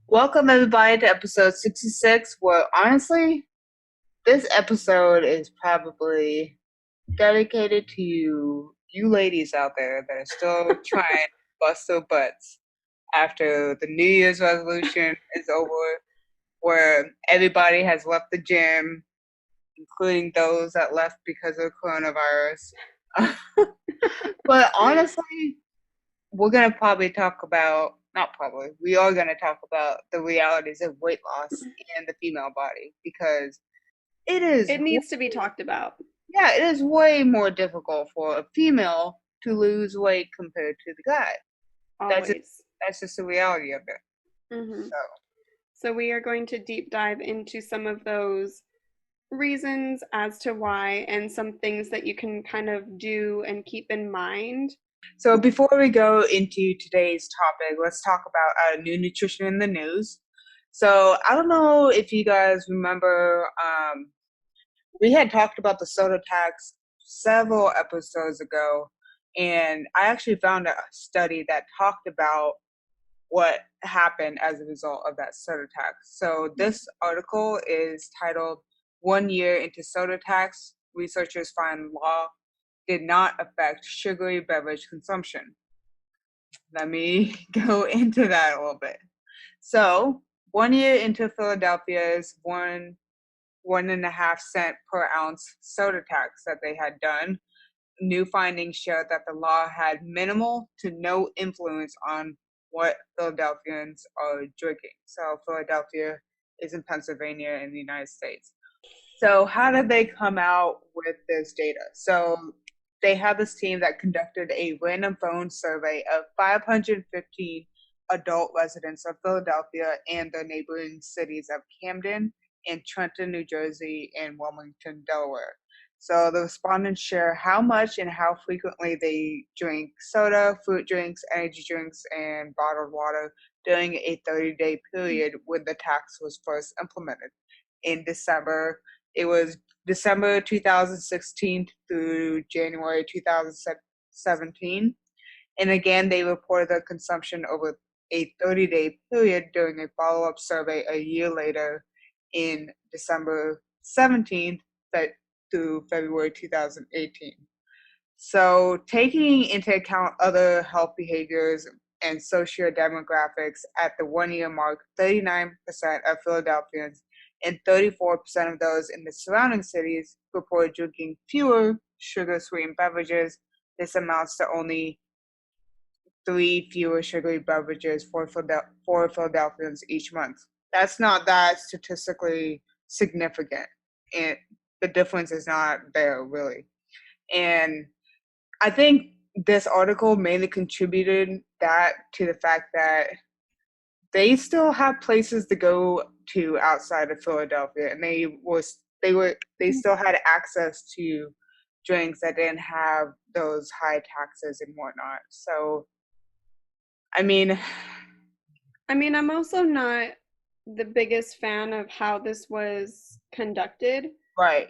Welcome everybody to episode 66, where honestly, this episode is probably dedicated to you ladies out there that are still trying to bust their butts after the New Year's resolution is over, where everybody has left the gym, including those that left because of coronavirus. But honestly, we're gonna probably talk about not probably we are gonna talk about the realities of weight loss in the female body because it is It needs to be talked about. yeah, it is way more difficult for a female to lose weight compared to the guy. That's just Always. that's just the reality of it. hmm So So, we are going to deep dive into some of those reasons as to why and some things that you can kind of do and keep in mind. so before we go into today's topic, let's talk about new nutrition in the news. So I don't know if you guys remember we had talked about the soda tax several episodes ago, and I actually found a study that talked about what happened as a result of that soda tax. So this article is titled "1 Year into Soda Tax: Researchers Find Law Did Not Affect Sugary Beverage Consumption." Let me go into that a little bit. So, 1 year into Philadelphia's 1.5 cent per ounce soda tax that they had done, new findings showed that the law had minimal to no influence on what Philadelphians are drinking. So Philadelphia is in Pennsylvania in the United States. So how did they come out with this data? So they had this team that conducted a random phone survey of 515 adult residents of Philadelphia and the neighboring cities of Camden and Trenton, New Jersey, and Wilmington, Delaware. So the respondents share how much and how frequently they drink soda, fruit drinks, energy drinks, and bottled water during a 30-day period when the tax was first implemented in December. It was December 2016 through January 2017. And again, they reported their consumption over a 30-day period during a follow-up survey a year later in December 17th through February 2018. So, taking into account other health behaviors and socio-demographics at the 1 year mark, 39% of Philadelphians and 34% of those in the surrounding cities reported drinking fewer sugar sweetened beverages. This amounts to only three fewer sugary beverages for Philadelphians each month. That's not that statistically significant. And the difference is not there, really. And I think this article mainly contributed that to the fact that they still have places to go to outside of Philadelphia, and they still had access to drinks that didn't have those high taxes and whatnot. So, I mean, I'm also not the biggest fan of how this was conducted. right.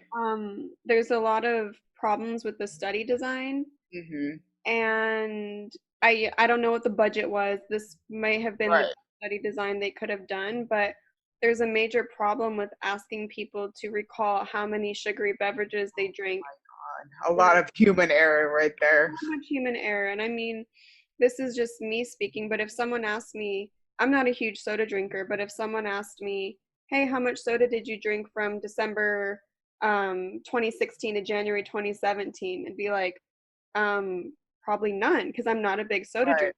There's a lot of problems with the study design, Hmm. and I don't know what the budget was. This may have been the Right. best study design they could have done, but there's a major problem with asking people to recall how many sugary beverages they drink. A Or lot of human error right there. so much human error. And this is just me speaking, but if someone asked me, I'm not a huge soda drinker, but if someone asked me, hey, how much soda did you drink from December 2016 to January 2017? It'd be like, probably none, because I'm not a big soda Right. drinker.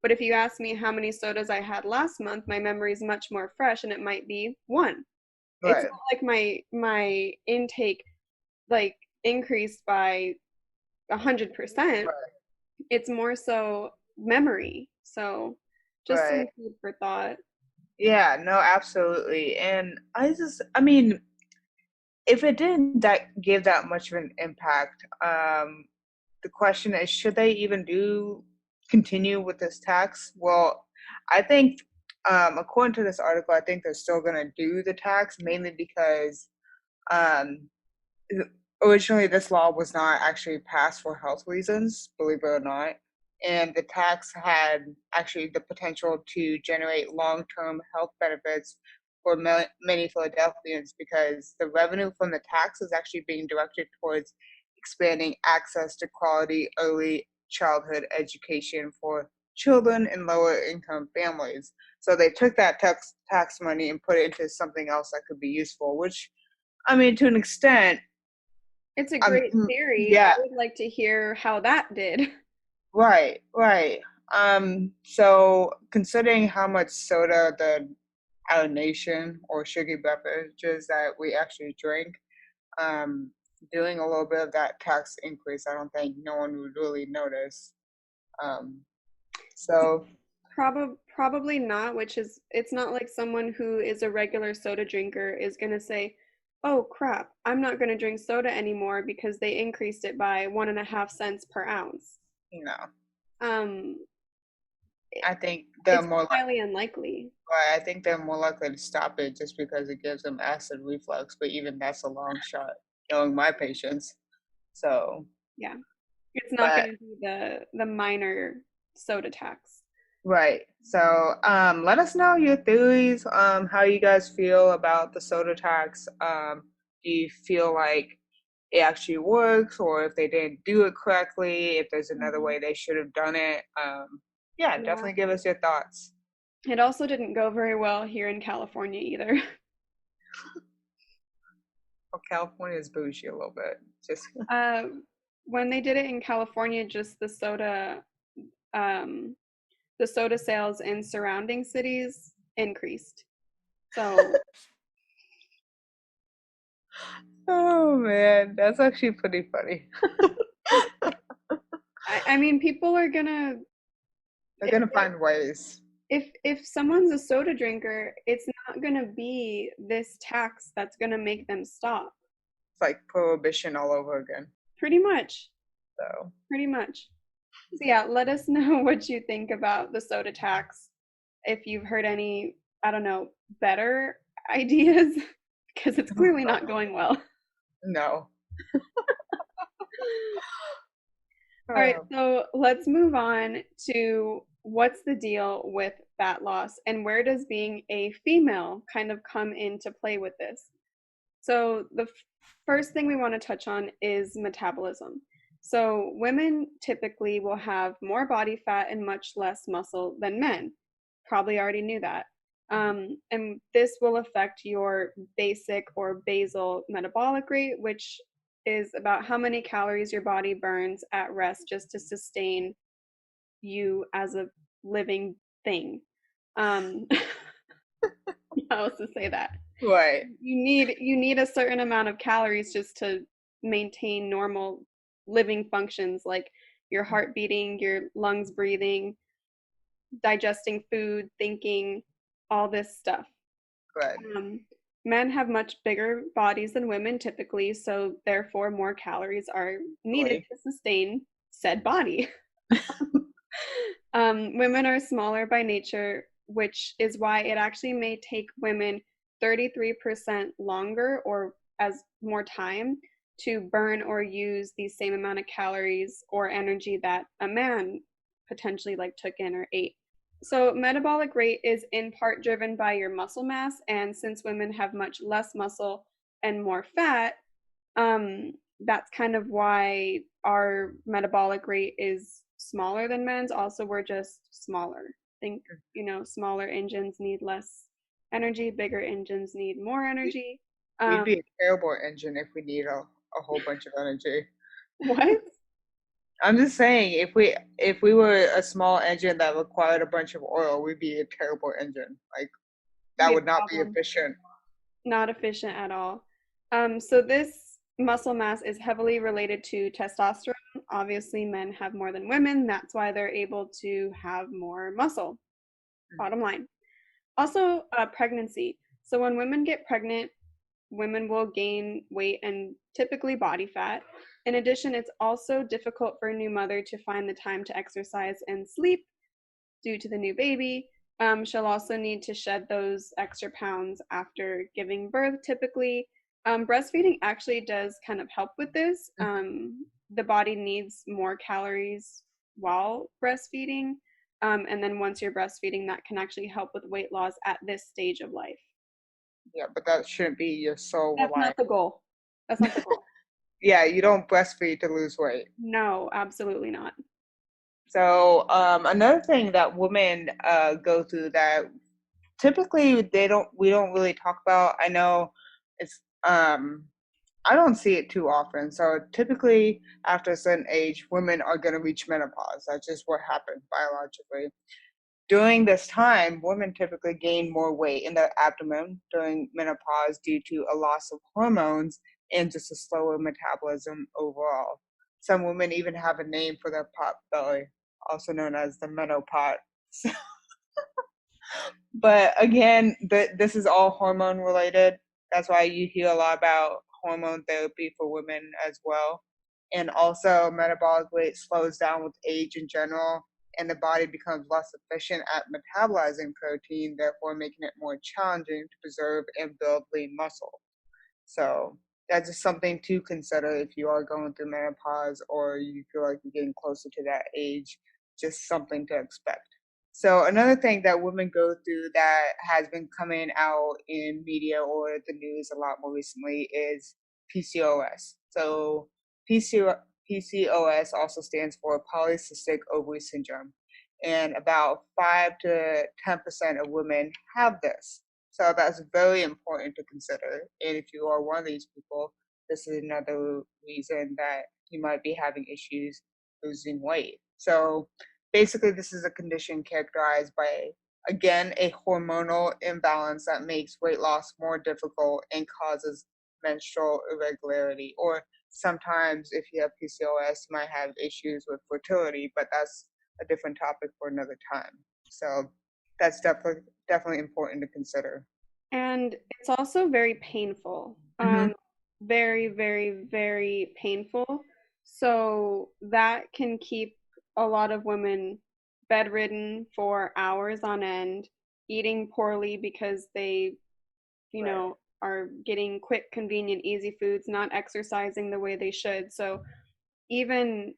But if you ask me how many sodas I had last month, my memory is much more fresh, and it might be one. It's Right. not like my intake like increased by 100%. Right. It's more so memory. So just some Right. food for thought. Yeah, no, absolutely. And I mean, if it didn't give that much of an impact, the question is, should they even continue with this tax? Well, I think, according to this article, I think they're still going to do the tax mainly because um, originally this law was not actually passed for health reasons, believe it or not. and the tax had actually the potential to generate long-term health benefits for many Philadelphians because the revenue from the tax is actually being directed towards expanding access to quality early childhood education for children in lower income families. So they took that tax money and put it into something else that could be useful, which I mean to an extent, It's a great theory. I yeah, would like to hear how that did. right, right. So considering how much soda our nation or sugary beverages that we actually drink, um, doing a little bit of that tax increase, I don't think no one would really notice. Um, so Probably not, which is it's not like someone who is a regular soda drinker is going to say, "Oh crap, I'm not going to drink soda anymore because they increased it by 1.5 cents per ounce." you know, Um, I think it's highly unlikely. I think they're more likely to stop it just because it gives them acid reflux. But even that's a long shot, knowing my patients. So, Yeah, it's not but going to be the minor soda tax. right. So, let us know your theories, how you guys feel about the soda tax. Do you feel like it actually works, or if they didn't do it correctly, if there's another Mhm. way they should have done it? Yeah, Yeah. definitely give us your thoughts. It also didn't go very well here in California either. Well, California is bougie a little bit. Just Uh, when they did it in California, just um, the soda sales in surrounding cities increased. So, oh man, that's actually pretty funny. I mean, people are gonna They're if gonna find ways. if someone's a soda drinker, it's not gonna be this tax that's gonna make them stop. It's like prohibition all over again. Pretty much, So pretty much. So yeah, let us know what you think about the soda tax. If you've heard any, I don't know, better ideas, because it's clearly not going well. no. All right, Oh, so let's move on to what's the deal with fat loss and where does being a female kind of come into play with this? So, the first thing we want to touch on is metabolism. So, women typically will have more body fat and much less muscle than men. Probably already knew that. And this will affect your basic or basal metabolic rate, which is about how many calories your body burns at rest just to sustain you as a living thing. Um, how else to say that? right, You need a certain amount of calories just to maintain normal living functions like your heart beating, your lungs breathing, digesting food, thinking, all this stuff. right, Um, Men have much bigger bodies than women typically, so therefore more calories are needed right. to sustain said body. Women are smaller by nature, which is why it actually may take women 33% longer or as more time to burn or use the same amount of calories or energy that a man potentially like took in or ate. So metabolic rate is in part driven by your muscle mass, and since women have much less muscle and more fat, that's kind of why our metabolic rate is smaller than men's. Also, we're just smaller. Think, smaller engines need less energy, bigger engines need more energy. We'd Um, be a terrible engine if we need a whole bunch of energy. what? I'm just saying, if we were a small engine that required a bunch of oil, we'd be a terrible engine. Like that Be a would not be problem. efficient. Not efficient at all. So this muscle mass is heavily related to testosterone. Obviously, men have more than women. That's why they're able to have more muscle. Bottom line. Also, pregnancy. So when women get pregnant, women will gain weight and typically body fat. In addition, it's also difficult for a new mother to find the time to exercise and sleep due to the new baby. She'll also need to shed those extra pounds after giving birth, typically. Breastfeeding actually does kind of help with this. The body needs more calories while breastfeeding. And then once you're breastfeeding, that can actually help with weight loss at this stage of life. Yeah, but that shouldn't be your sole That's not reliance. the goal. That's not the goal. Yeah, you don't breastfeed to lose weight. No, absolutely not. So another thing that women go through that typically we don't really talk about. I know it's I don't see it too often. So typically after a certain age, women are going to reach menopause. That's just what happens biologically. During this time, women typically gain more weight in their abdomen during menopause due to a loss of hormones and just a slower metabolism overall. Some women even have a name for their pot belly, also known as the menopause. But again, this is all hormone related. That's why you hear a lot about hormone therapy for women as well. And also, metabolic rate slows down with age in general, and the body becomes less efficient at metabolizing protein, therefore making it more challenging to preserve and build lean muscle. So that's just something to consider if you are going through menopause or you feel like you're getting closer to that age, just something to expect. So another thing that women go through that has been coming out in media or the news a lot more recently is PCOS. So PCOS also stands for polycystic ovary syndrome, and about 5 to 10% of women have this. So that's very important to consider. And if you are one of these people, this is another reason that you might be having issues losing weight. So basically, this is a condition characterized by, again, a hormonal imbalance that makes weight loss more difficult and causes menstrual irregularity. Or sometimes, if you have PCOS, you might have issues with fertility, but that's a different topic for another time. So that's definitely important to consider. And it's also very painful. Hmm. Very, very, very painful. So that can keep a lot of women bedridden for hours on end, eating poorly because they, Right. are getting quick, convenient, easy foods, not exercising the way they should. So even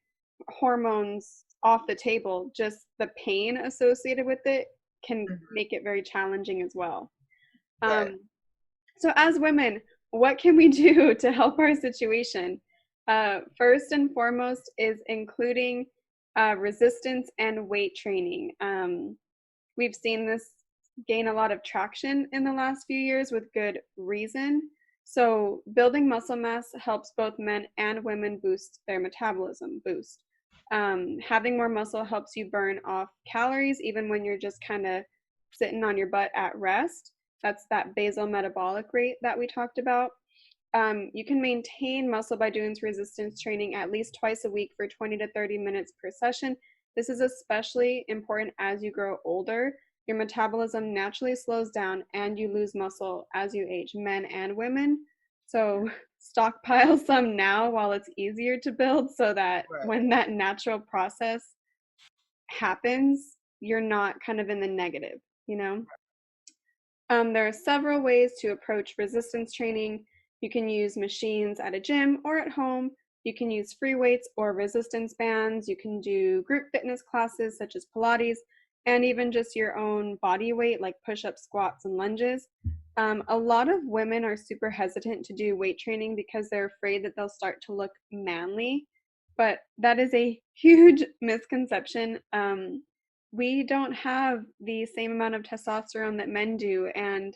hormones off the table, just the pain associated with it can Hmm. make it very challenging as well. Right. Um, so, as women, what can we do to help our situation? First and foremost is including resistance and weight training. We've seen this gain a lot of traction in the last few years with good reason. So, building muscle mass helps both men and women boost their metabolism. Having more muscle helps you burn off calories even when you're just kind of sitting on your butt at rest. That's that basal metabolic rate that we talked about. You can maintain muscle by doing resistance training at least twice a week for 20 to 30 minutes per session. This is especially important as you grow older. Your metabolism naturally slows down and you lose muscle as you age, men and women. So, stockpile some now while it's easier to build so that Right. when that natural process happens, you're not kind of in the negative, you know? There are several ways to approach resistance training. You can use machines at a gym or at home. You can use free weights or resistance bands. You can do group fitness classes such as Pilates, and even just your own body weight like push ups, squats, and lunges. A lot of women are super hesitant to do weight training because they're afraid that they'll start to look manly, but that is a huge misconception. We don't have the same amount of testosterone that men do. And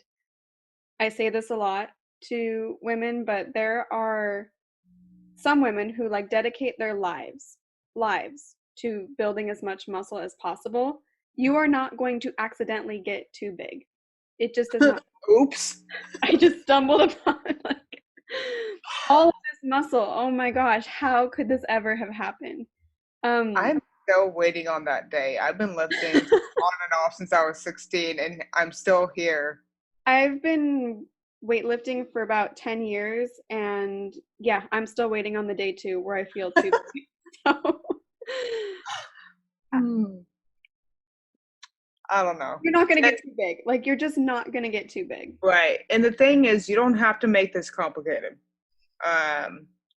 I say this a lot to women, but there are some women who like dedicate their lives to building as much muscle as possible. You are not going to accidentally get too big. It just does not. Oops. I just stumbled upon like all of this muscle. Oh my gosh, how could this ever have happened? Um I'm still waiting on that day. I've been lifting on and off since I was 16, and I'm still here. I've been weightlifting for about 10 years, and yeah, I'm still waiting on the day too where I feel too big. So Hmm. I don't know. you're not going to And, get too big. Like, you're just not going to get too big. right. And the thing is, you don't have to make this complicated.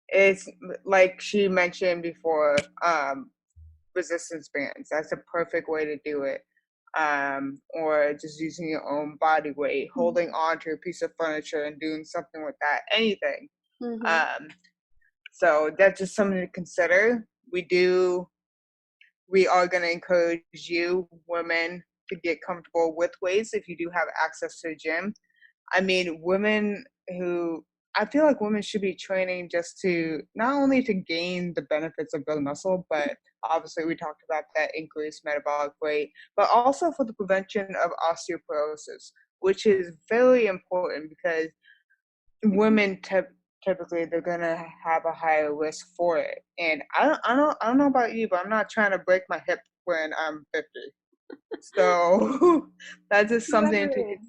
It's like she mentioned before, resistance bands. That's a perfect way to do it. Or just using your own body weight, holding on to a piece of furniture and doing something with that, anything. Mm-hmm. Um, so that's just something to consider. We are going to encourage you, women, to get comfortable with weights if you do have access to a gym. I mean, I feel like women should be training just to not only to gain the benefits of building muscle, but obviously we talked about that increased metabolic rate, but also for the prevention of osteoporosis, which is very important because women typically they're gonna have a higher risk for it. And I don't know about you, but I'm not trying to break my hip when I'm 50. So that's just something Whoever to is.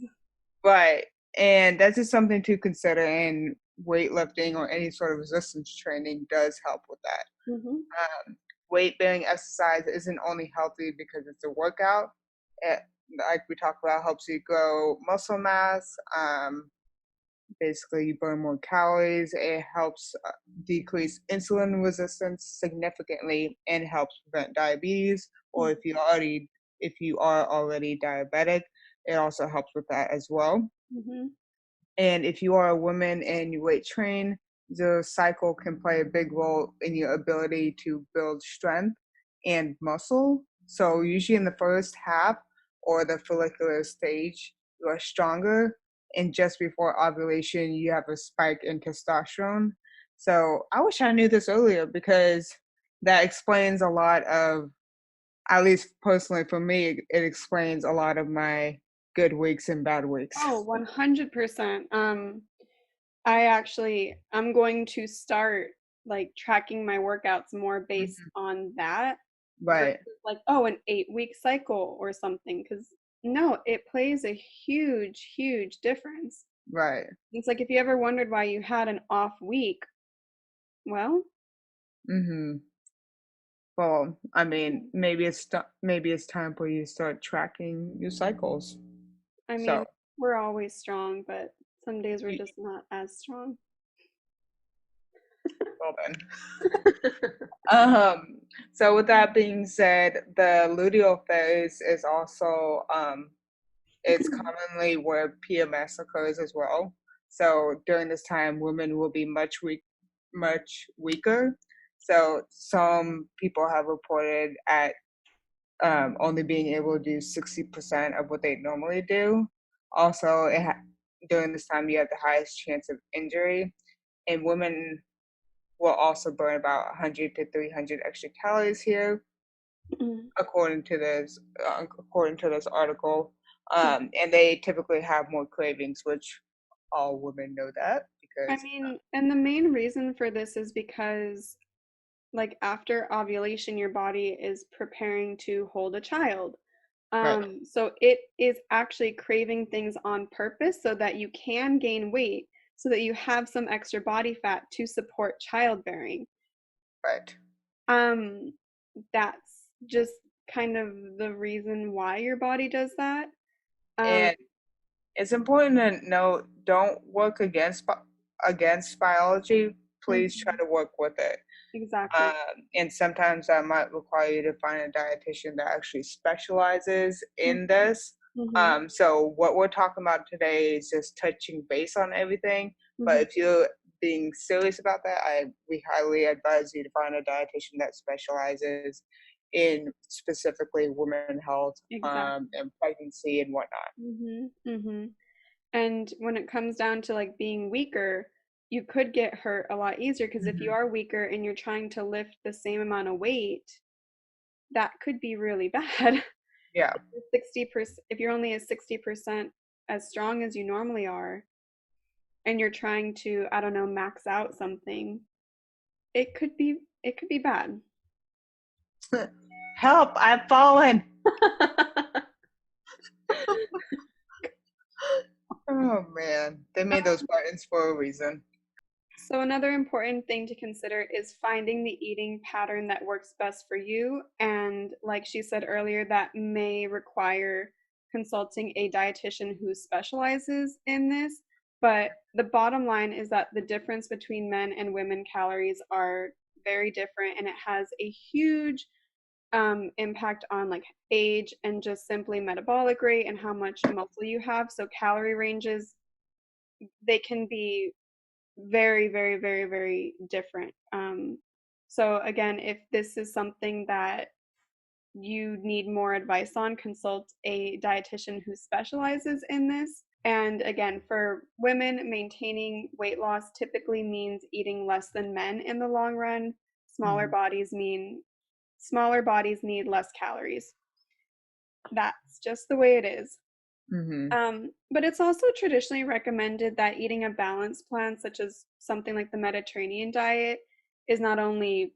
right. And that's just something to consider, and weightlifting or any sort of resistance training does help with that. Mm-hmm. Weight bearing exercise isn't only healthy because it's a workout. It, like we talked about, helps you grow muscle mass. Basically, you burn more calories. It helps decrease insulin resistance significantly, and helps prevent diabetes. Or if you are already diabetic, it also helps with that as well. Mm-hmm. And if you are a woman and you weight train, the cycle can play a big role in your ability to build strength and muscle. So, usually in the first half or the follicular stage, you are stronger. And just before ovulation, you have a spike in testosterone. So, I wish I knew this earlier because that explains a lot of, at least personally for me, it explains a lot of my good weeks and bad weeks. Oh, 100%. I'm going to start like tracking my workouts more based Mhm. on that versus Right. like, oh, an 8 week cycle or something. Because no, it plays a huge, huge difference. Right. It's like if you ever wondered why you had an off week, well, Mhm. Well, I mean, maybe it's time for you to start tracking your cycles. I So, mean, we're always strong, but some days we're y- just not as strong. well then. Um, so with that being said, the luteal phase is also it's commonly where PMS occurs as well. So during this time, women will be much weaker. So some people have reported at only being able to do 60% of what they normally do. Also, during this time, you have the highest chance of injury, and women will also burn about 100 to 300 extra calories here, according to this article. And they typically have more cravings, which all women know that I because mean, and the main reason for this is because like after ovulation your body is preparing to hold a child, right, so it is actually craving things on purpose so that you can gain weight so that you have some extra body fat to support childbearing. right, um that's just kind of the reason why your body does that. um and it's important to note, don't work against biology. Please try mhm, to work with it. exactly. And sometimes that might require you to find a dietitian that actually specializes in this. Mm-hmm. So what we're talking about today is just touching base on everything. But Hmm. if you're being serious about that, we highly advise you to find a dietitian that specializes in specifically women health, Exactly. and pregnancy and whatnot. Mm-hmm. Mm-hmm. And when it comes down to like being weaker, you could get hurt a lot easier because if you Hmm. are weaker and you're trying to lift the same amount of weight, that could be really bad. Yeah. 60%, if you're only at 60% as strong as you normally are, and you're trying to, I don't know, max out something, it could be bad. Help! I've fallen. Oh man, they made those buttons for a reason. So, another important thing to consider is finding the eating pattern that works best for you. And, like she said earlier, that may require consulting a dietitian who specializes in this. But the bottom line is that the difference between men and women calories are very different, and it has a huge impact on like age and just simply metabolic rate and how much muscle you have. So calorie ranges, they can be very, very, very, very different. So again, if this is something that you need more advice on, consult a dietitian who specializes in this. And again, for women, maintaining weight loss typically means eating less than men in the long run. Smaller Mhm. bodies mean smaller bodies need less calories. That's just the way it is. Mhm. But it's also traditionally recommended that eating a balanced plan, such as something like the Mediterranean diet, is not only,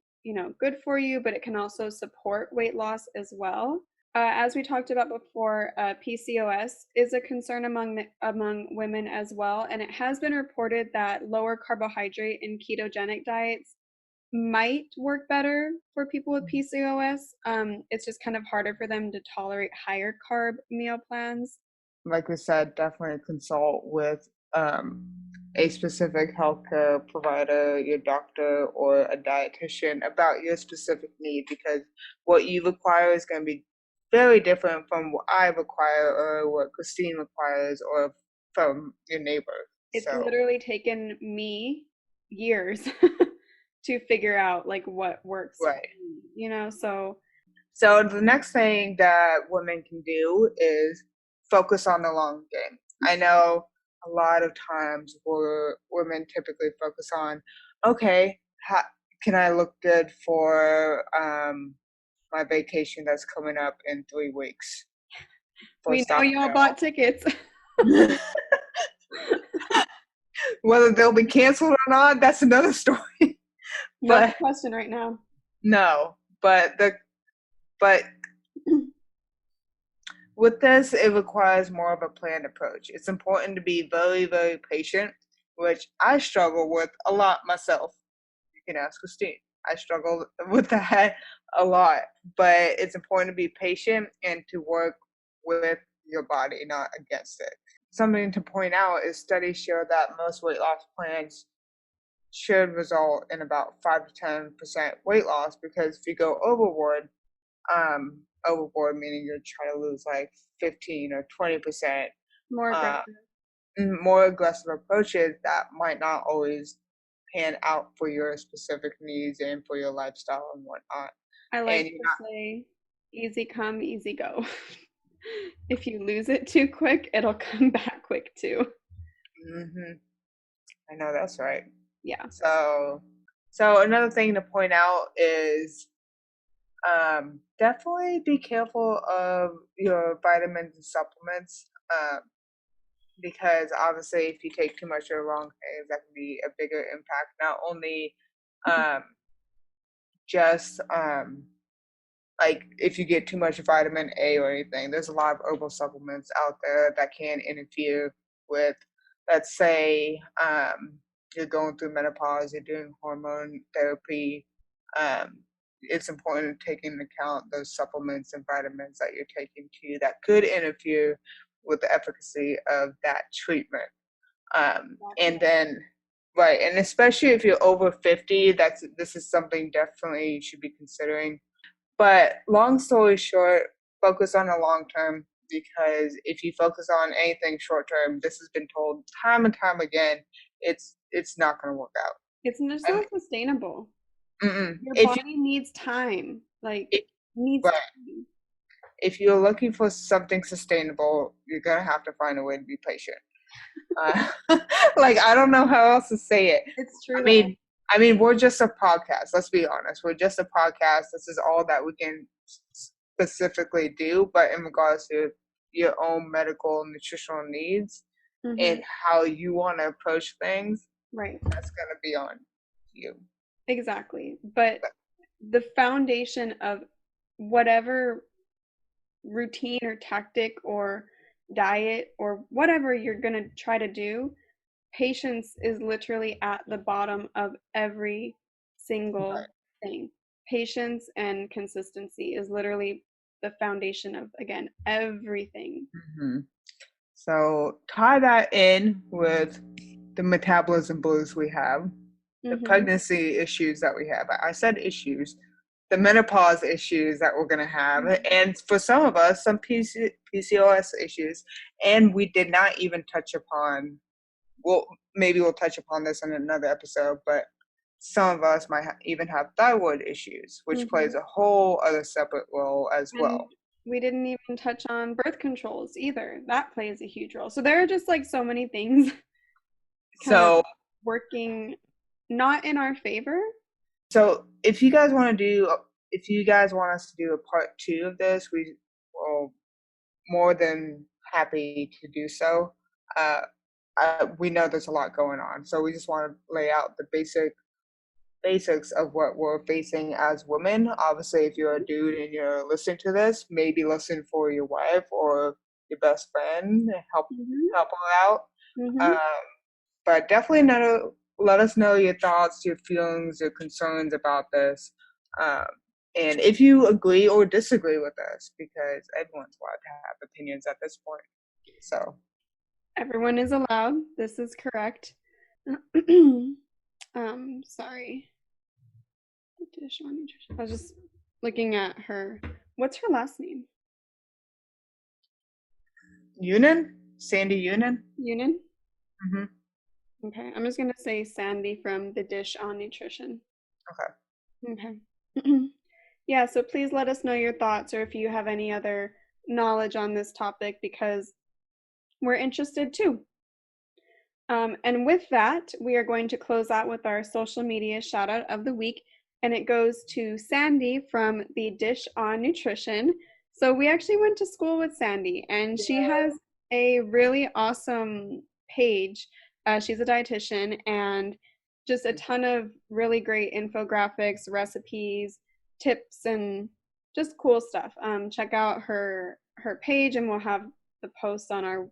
good for you, but it can also support weight loss as well. As we talked about before, PCOS is a concern among women as well, and it has been reported that lower carbohydrate and ketogenic diets might work better for people with PCOS. It's just kind of harder for them to tolerate higher carb meal plans. Like we said, definitely consult with a specific healthcare provider, your doctor, or a dietitian about your specific need, because what you require is going to be very different from what I require or what Christine requires or from your neighbor. It's So, literally taken me years to figure out like what works for right. me. So So the next thing that women can do is focus on the long game. I know a lot of times where women typically focus on, okay, how can I look good for my vacation that's coming up in 3 weeks for we know South y'all bought tickets. Carolina? Whether they'll be canceled or not, that's another story. Not the But question right now. no, but with this, it requires more of a planned approach. It's important to be very, very patient, which I struggle with a lot myself. You can ask Christine. I struggle with that a lot, but it's important to be patient and to work with your body, not against it. Something to point out is studies show that most weight loss plans should result in about 5 to 10% weight loss, because if you go overboard meaning you're trying to lose like 15 or 20%, More uh, aggressive. more aggressive approaches that might not always pan out for your specific needs and for your lifestyle and whatnot. I And like you're to say easy come, easy go. If you lose it too quick, it'll come back quick too. not, I know that's right. Yeah. So another thing to point out is definitely be careful of your vitamins and supplements. Because obviously if you take too much of the wrong things, that can be a bigger impact, not only um, just like if you get too much vitamin A or anything. There's a lot of herbal supplements out there that can interfere with, let's say, you're going through menopause, you're doing hormone therapy. um, it's important to take into account those supplements and vitamins that you're taking too that could interfere with the efficacy of that treatment. And Exactly. then, right, and especially if you're over 50, this is something definitely you should be considering. But long story short, focus on the long term, because if you focus on anything short term, this has been told time and time again, it's not going to work out. It's just And not sustainable. Your if you body needs time. Like if, needs right, time. if you're looking for something sustainable, you're gonna have to find a way to be patient. Uh, like I don't know how else to say it. It's I true though. mean, I mean, we're just a podcast. Let's be honest. We're just a podcast. This is all that we can specifically do. But in regards to your own medical and nutritional needs Hmm. and how you want to approach things, Right. that's gonna be on you. Exactly. But the foundation of whatever routine or tactic or diet or whatever you're going to try to do, patience is literally at the bottom of every single thing. Patience and consistency is literally the foundation of, again, everything. Mm-hmm. So tie that in with the metabolism blues we have, the Hmm. pregnancy issues that we have. I said issues. the menopause issues that we're going to have, and for some of us, some PCOS issues, and we did not even touch upon. Well, maybe we'll touch upon this in another episode, but some of us might even have thyroid issues, which plays a whole other separate role as And well. we didn't even touch on birth controls either. That plays a huge role. So there are just like so many things working not in our favor. So if you guys want us to do a part 2 of this, we will more than happy to do so. We know there's a lot going on, so we just want to lay out the basics of what we're facing as women. Obviously, if you're a dude and you're listening to this, maybe listen for your wife or your best friend and help her out. But definitely let us know your thoughts, your feelings, your concerns about this. And if you agree or disagree with us, because everyone's allowed to have opinions at this point. So everyone is allowed. This is correct. Sorry. I was just looking at her. What's her last name? Yunin? Sandy Yunin? Yunin? Okay, I'm just gonna say Sandy from The Dish on Nutrition. Okay. Yeah, so please let us know your thoughts, or if you have any other knowledge on this topic, because we're interested too. And with that, we are going to close out with our social media shout out of the week, and it goes to Sandy from The Dish on Nutrition. So we actually went to school with Sandy, and she has a really awesome page. She's a dietitian, and just a ton of really great infographics, recipes, tips, and just cool stuff. Check out her page, and we'll have the post on our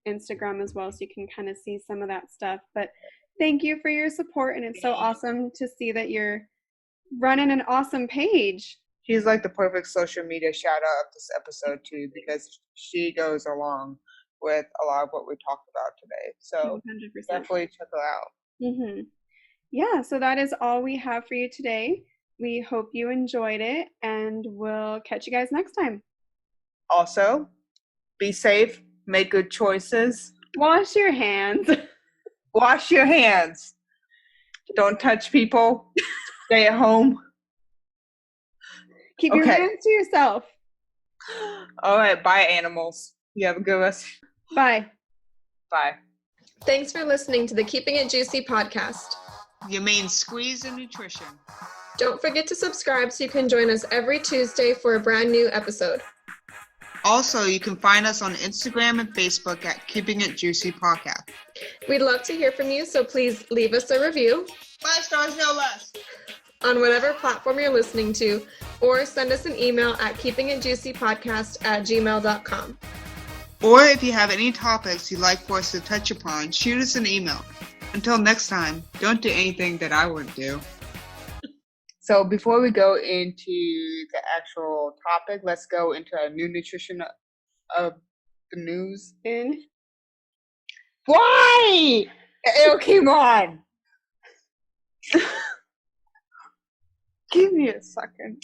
Instagram as well, so you can kind of see some of that stuff. But thank you for your support, and it's so awesome to see that you're running an awesome page. She's like the perfect social media shout out of this episode too, because she goes along with a lot of what we talked about today. So 100%. Definitely check her out. Yeah, so that is all we have for you today. We hope you enjoyed it, and we'll catch you guys next time. Also, be safe, make good choices. Wash your hands. Wash your hands. Don't touch people. Stay at home. Keep your hands to yourself. All right, bye, animals. You have a good rest. Bye. Bye. Thanks for listening to the Keeping It Juicy podcast. Your main squeeze in nutrition. Don't forget to subscribe so you can join us every Tuesday for a brand new episode. Also, you can find us on Instagram and Facebook at Keeping It Juicy Podcast. We'd love to hear from you, so please leave us a review. 5 stars, no less. On whatever platform you're listening to, or send us an email at keepingitjuicypodcast@gmail.com. Or if you have any topics you'd like for us to touch upon, shoot us an email. Until next time, don't do anything that I wouldn't do. So before we go into the actual topic, let's go into a new nutrition of the news. Why? Oh, come on. Give me a second.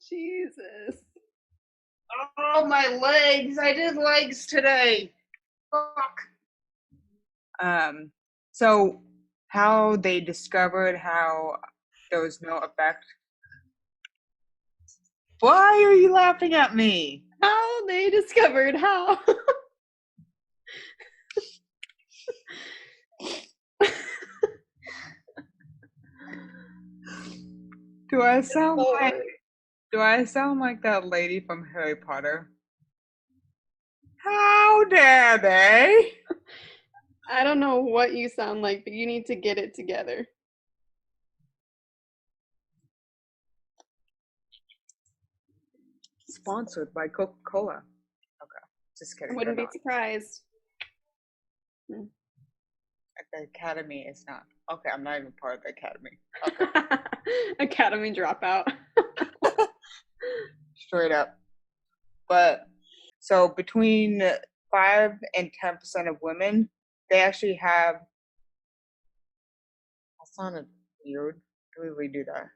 Jesus. Oh, my legs. I did legs today. Fuck. So how they discovered how there was no effect. Why are you laughing at me? How they discovered how. Do I sound like that lady from Harry Potter? How dare they? I don't know what you sound like, but you need to get it together. Sponsored by Coca-Cola. Okay, just kidding. I wouldn't be surprised. The Academy is not. Okay, I'm not even part of the Academy. Okay. Academy dropout. Straight up. But so between 5 and 10% of women, they actually have. That sounded You would completely do that.